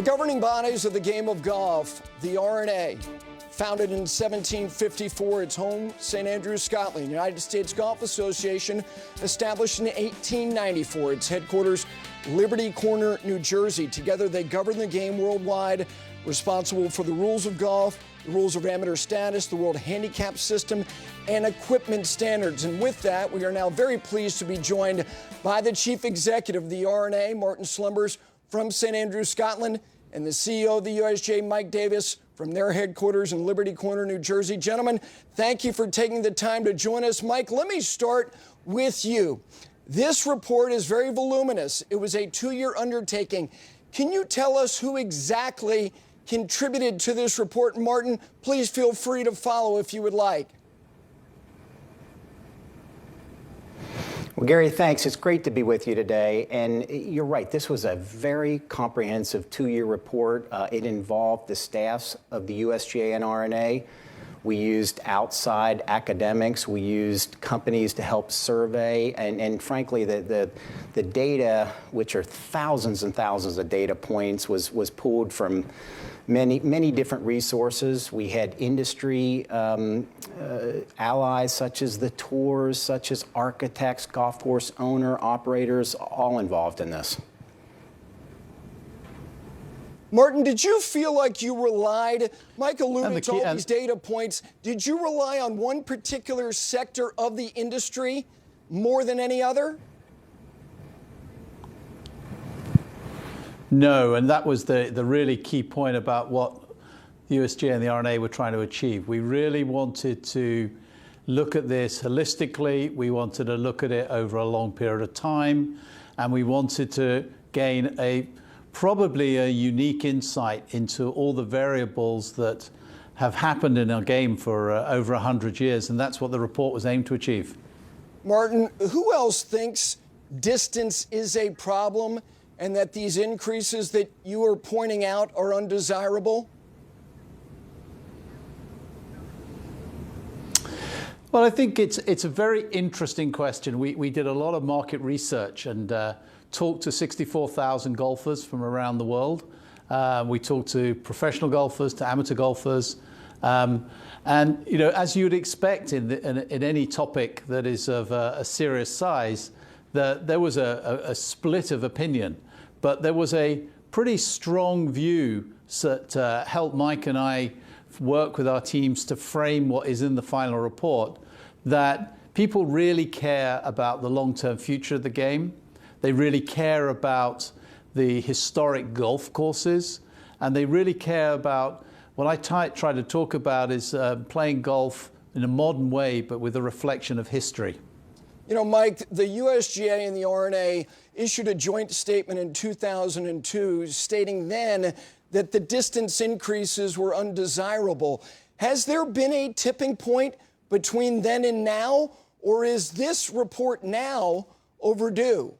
The governing bodies of the game of golf, the R&A, founded in 1754, its home, St. Andrews, Scotland. United States Golf Association, established in 1894, its headquarters, Liberty Corner, New Jersey. Together, they govern the game worldwide, responsible for the rules of golf, the rules of amateur status, the World Handicap System, and equipment standards. And with that, we are now very pleased to be joined by the Chief Executive of the R&A, Martin Slumbers, from St. Andrews, Scotland, and the CEO of the USGA, Mike Davis, from their headquarters in Liberty Corner, New Jersey. Gentlemen, thank you for taking the time to join us. Mike, let me start with you. This report is very voluminous. It was a 2-year undertaking. Can you tell us who exactly contributed to this report? Martin, please feel free to follow if you would like. Well, Gary, thanks. It's great to be with you today. And you're right, this was a very comprehensive 2-year report. It involved the staffs of the USGA and R&A. We used outside academics. We used companies to help survey. And frankly, the data, which are thousands and thousands of data points, was pulled from many different resources. We had industry allies such as the tours, such as architects, golf course owner, operators, all involved in this. Martin, did you feel like you relied, Mike alluded to all these data points, did you rely on one particular sector of the industry more than any other? No, and that was the really key point about what the USGA and the R&A were trying to achieve. We really wanted to look at this holistically. We wanted to look at it over a long period of time, and we wanted to gain probably a unique insight into all the variables that have happened in our game for over 100 years, and that's what the report was aimed to achieve. Martin, who else thinks distance is a problem and that these increases that you are pointing out are undesirable? Well, I think it's a very interesting question. We did a lot of market research and talked to 64,000 golfers from around the world. We talked to professional golfers, to amateur golfers. And, you know, as you'd expect in any topic that is of a serious size, there was a split of opinion. But there was a pretty strong view that helped Mike and I work with our teams to frame what is in the final report, that people really care about the long-term future of the game. They really care about the historic golf courses, and they really care about what I try to talk about is playing golf in a modern way, but with a reflection of history. You know, Mike, the USGA and the R&A issued a joint statement in 2002 stating then that the distance increases were undesirable. Has there been a tipping point between then and now, or is this report now overdue?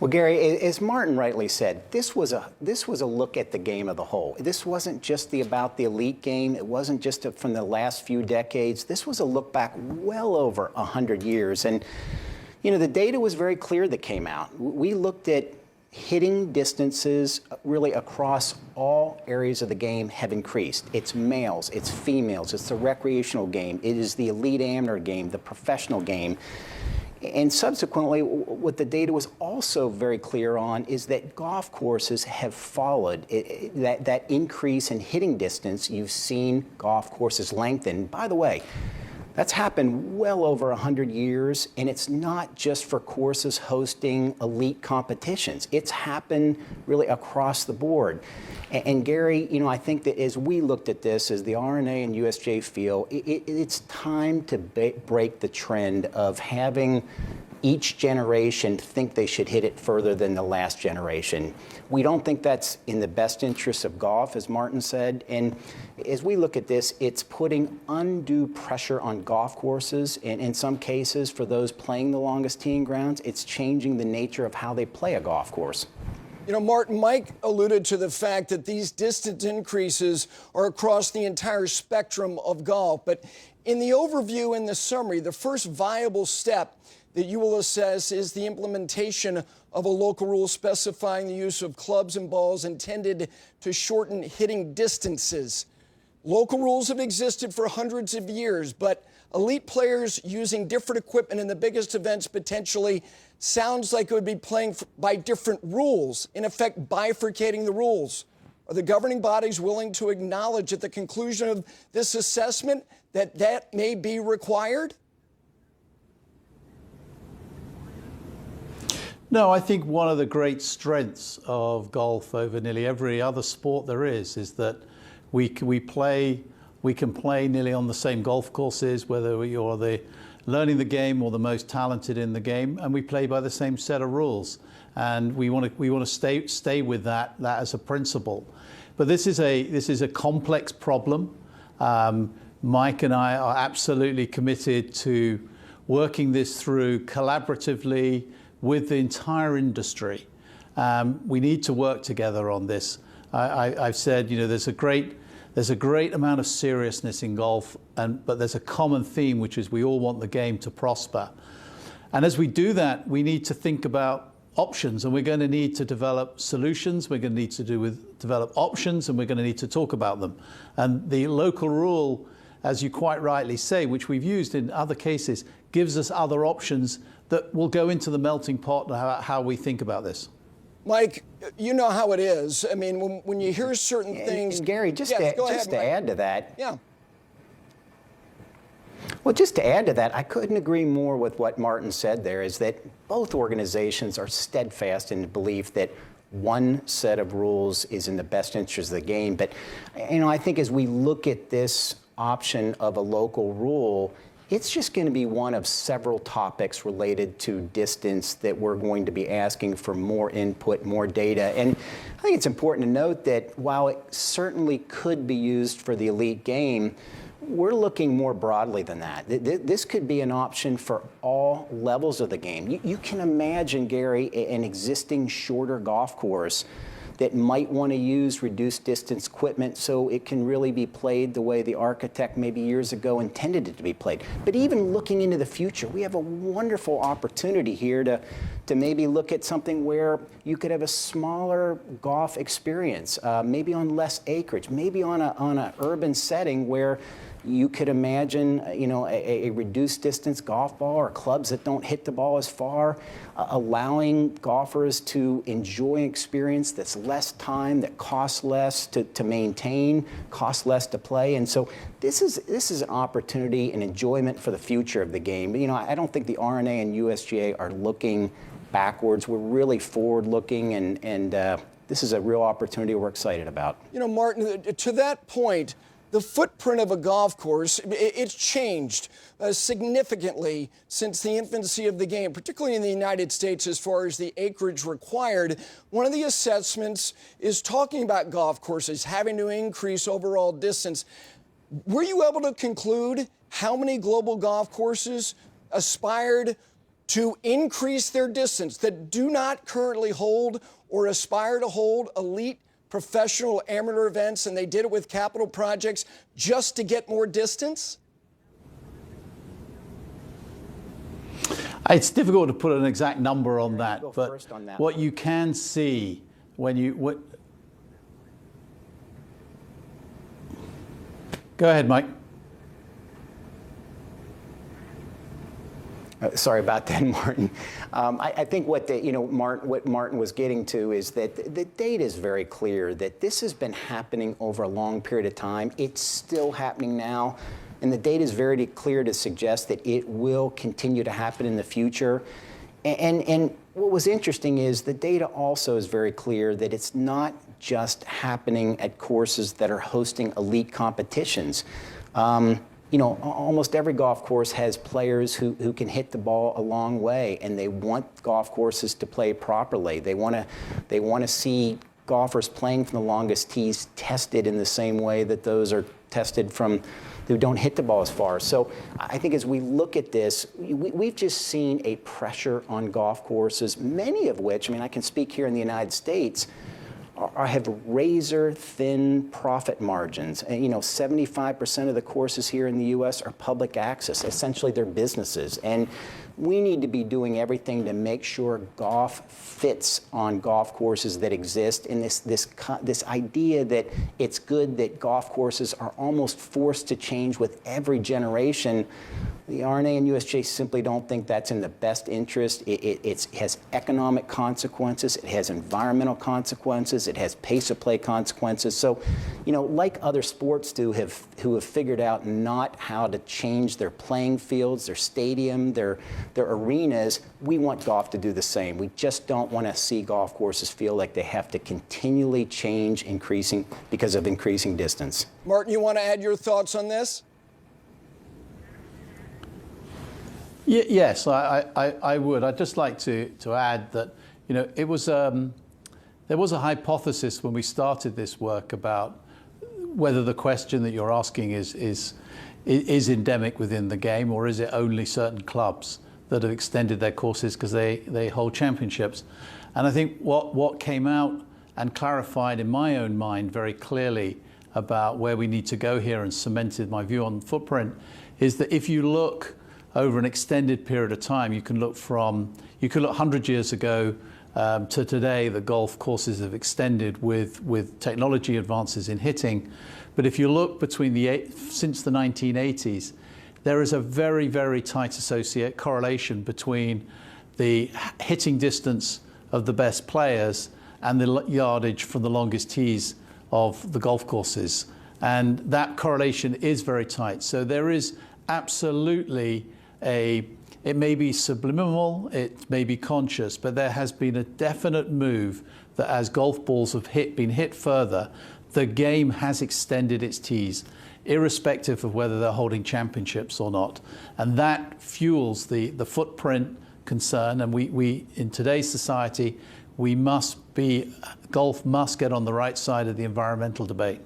Well, Gary, as Martin rightly said, this was a look at the game of the whole. This wasn't just about the elite game. It wasn't just from the last few decades. This was a look back well over 100 years. And, you know, the data was very clear that came out. We looked at hitting distances really across all areas of the game have increased. It's males, it's females, it's the recreational game, it is the elite amateur game, the professional game. And subsequently, what the data was also very clear on is that golf courses have followed that increase in hitting distance. You've seen golf courses lengthen. By the way, that's happened well over 100 years, and it's not just for courses hosting elite competitions. It's happened really across the board. And Gary, you know, I think that as we looked at this, as the R&A and USGA feel, it's time to break the trend of having each generation think they should hit it further than the last generation. We don't think that's in the best interest of golf, as Martin said. And as we look at this, it's putting undue pressure on golf courses. And in some cases, for those playing the longest teeing grounds, it's changing the nature of how they play a golf course. You know, Martin, Mike alluded to the fact that these distance increases are across the entire spectrum of golf. But in the overview and the summary, the first viable step that you will assess is the implementation of a local rule specifying the use of clubs and balls intended to shorten hitting distances. Local rules have existed for hundreds of years, but elite players using different equipment in the biggest events potentially sounds like it would be playing by different rules, in effect bifurcating the rules. Are the governing bodies willing to acknowledge at the conclusion of this assessment that that may be required? No, I think one of the great strengths of golf over nearly every other sport there is that we can play nearly on the same golf courses, whether you're learning the game or the most talented in the game, and we play by the same set of rules. And we want to stay with that as a principle. But this is a complex problem. Mike and I are absolutely committed to working this through collaboratively with the entire industry. We need to work together on this. I've said, there's a great amount of seriousness in golf, but there's a common theme, which is we all want the game to prosper. And as we do that, we need to think about options, and we're going to need to develop solutions. We're going to need to develop options, and we're going to need to talk about them. And the local rule, as you quite rightly say, which we've used in other cases, gives us other options that will go into the melting pot and how we think about this. Mike, you know how it is. I mean, when you hear certain things... And Gary, just to add to that... Yeah. Well, just to add to that, I couldn't agree more with what Martin said there, is that both organizations are steadfast in the belief that one set of rules is in the best interest of the game. But, I think as we look at this option of a local rule, it's just going to be one of several topics related to distance that we're going to be asking for more input, more data. And I think it's important to note that while it certainly could be used for the elite game, we're looking more broadly than that. This could be an option for all levels of the game. You can imagine, Gary, an existing shorter golf course that might want to use reduced distance equipment so it can really be played the way the architect maybe years ago intended it to be played. But even looking into the future, we have a wonderful opportunity here to maybe look at something where you could have a smaller golf experience, maybe on less acreage, maybe on an urban setting where you could imagine, a reduced distance golf ball or clubs that don't hit the ball as far, allowing golfers to enjoy an experience that's less time, that costs less to maintain, costs less to play. And so this is an opportunity and enjoyment for the future of the game. I don't think the R&A and USGA are looking backwards. We're really forward-looking, and this is a real opportunity we're excited about. Martin, to that point, the footprint of a golf course, it's changed significantly since the infancy of the game, particularly in the United States as far as the acreage required. One of the assessments is talking about golf courses having to increase overall distance. Were you able to conclude how many global golf courses aspired to increase their distance that do not currently hold or aspire to hold elite professional amateur events, and they did it with capital projects just to get more distance? It's difficult to put an exact number on that, but what you can see when you... Go ahead, Mike. Sorry about that, Martin. I think what Martin was getting to is that the data is very clear that this has been happening over a long period of time. It's still happening now, and the data is very clear to suggest that it will continue to happen in the future. And what was interesting is the data also is very clear that it's not just happening at courses that are hosting elite competitions. Almost every golf course has players who can hit the ball a long way, and they want golf courses to play properly. They want to see golfers playing from the longest tees tested in the same way that those are tested from who don't hit the ball as far. So I think as we look at this, we've just seen a pressure on golf courses, many of which, I can speak here in the United States, have razor-thin profit margins. And 75% of the courses here in the U.S. are public access. Essentially, they're businesses. And We need to be doing everything to make sure golf fits on golf courses that exist. And this idea that it's good that golf courses are almost forced to change with every generation, the R&A and USGA simply don't think that's in the best interest. It has economic consequences, it has environmental consequences, it has pace of play consequences. So, like other sports who have figured out not how to change their playing fields, their stadium, their arenas, we want golf to do the same. We just don't want to see golf courses feel like they have to continually change because of increasing distance. Martin, you want to add your thoughts on this? Yes, I would. I'd just like to add that there was a hypothesis when we started this work about whether the question that you're asking is endemic within the game, or is it only certain clubs that have extended their courses because they hold championships. And I think what came out and clarified in my own mind very clearly about where we need to go here and cemented my view on footprint is that if you look over an extended period of time, you can look 100 years ago to today. The golf courses have extended with technology advances in hitting. But if you look since the 1980s, there is a very, very tight correlation between the hitting distance of the best players and the yardage from the longest tees of the golf courses. And that correlation is very tight. So there is absolutely it may be subliminal, it may be conscious, but there has been a definite move that as golf balls have been hit further, the game has extended its tees, irrespective of whether they're holding championships or not. And that fuels the footprint concern. And we in today's society, golf must get on the right side of the environmental debate.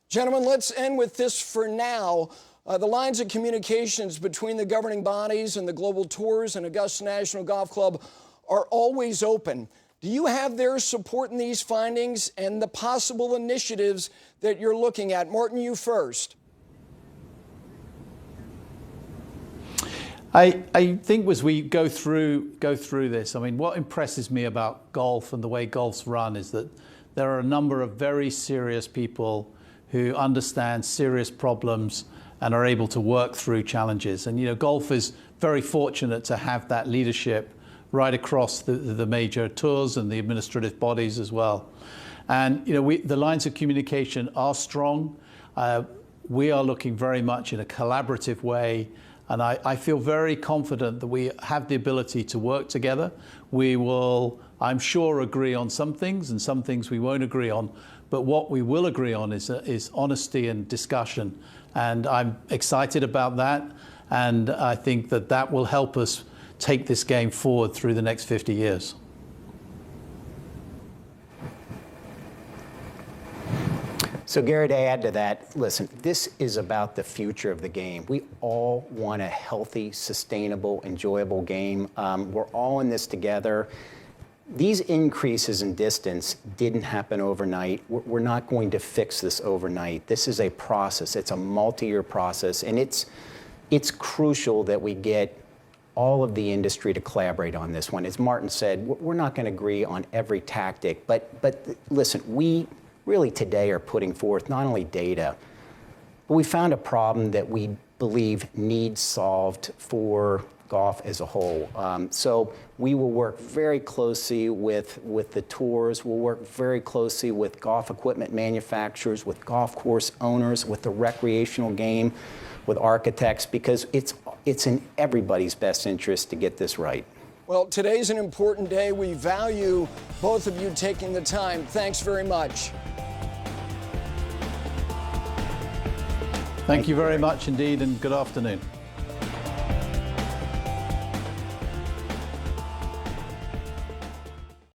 Gentlemen, let's end with this for now. The lines of communications between the governing bodies and the global tours and Augusta National Golf Club are always open. Do you have their support in these findings and the possible initiatives that you're looking at? Martin, you first. I think as we go through this, I mean, what impresses me about golf and the way golf's run is that there are a number of very serious people who understand serious problems and are able to work through challenges. And golf is very fortunate to have that leadership right across the major tours and the administrative bodies as well. And the lines of communication are strong. We are looking very much in a collaborative way, and I feel very confident that we have the ability to work together. We will, I'm sure, agree on some things, and some things we won't agree on. But what we will agree on is honesty and discussion. And I'm excited about that. And I think that will help us take this game forward through the next 50 years. So Gary, to add to that, listen, this is about the future of the game. We all want a healthy, sustainable, enjoyable game. We're all in this together. These increases in distance didn't happen overnight. We're not going to fix this overnight. This is a process. It's a multi-year process, and it's crucial that we get all of the industry to collaborate on this one. As Martin said, we're not going to agree on every tactic, but listen, we really today are putting forth not only data, but we found a problem that we believe needs solved for golf as a whole. So we will work very closely with the tours. We'll work very closely with golf equipment manufacturers, with golf course owners, with the recreational game, with architects, because it's in everybody's best interest to get this right. Well, today's an important day. We value both of you taking the time. Thanks very much. Thank you very much indeed, and good afternoon.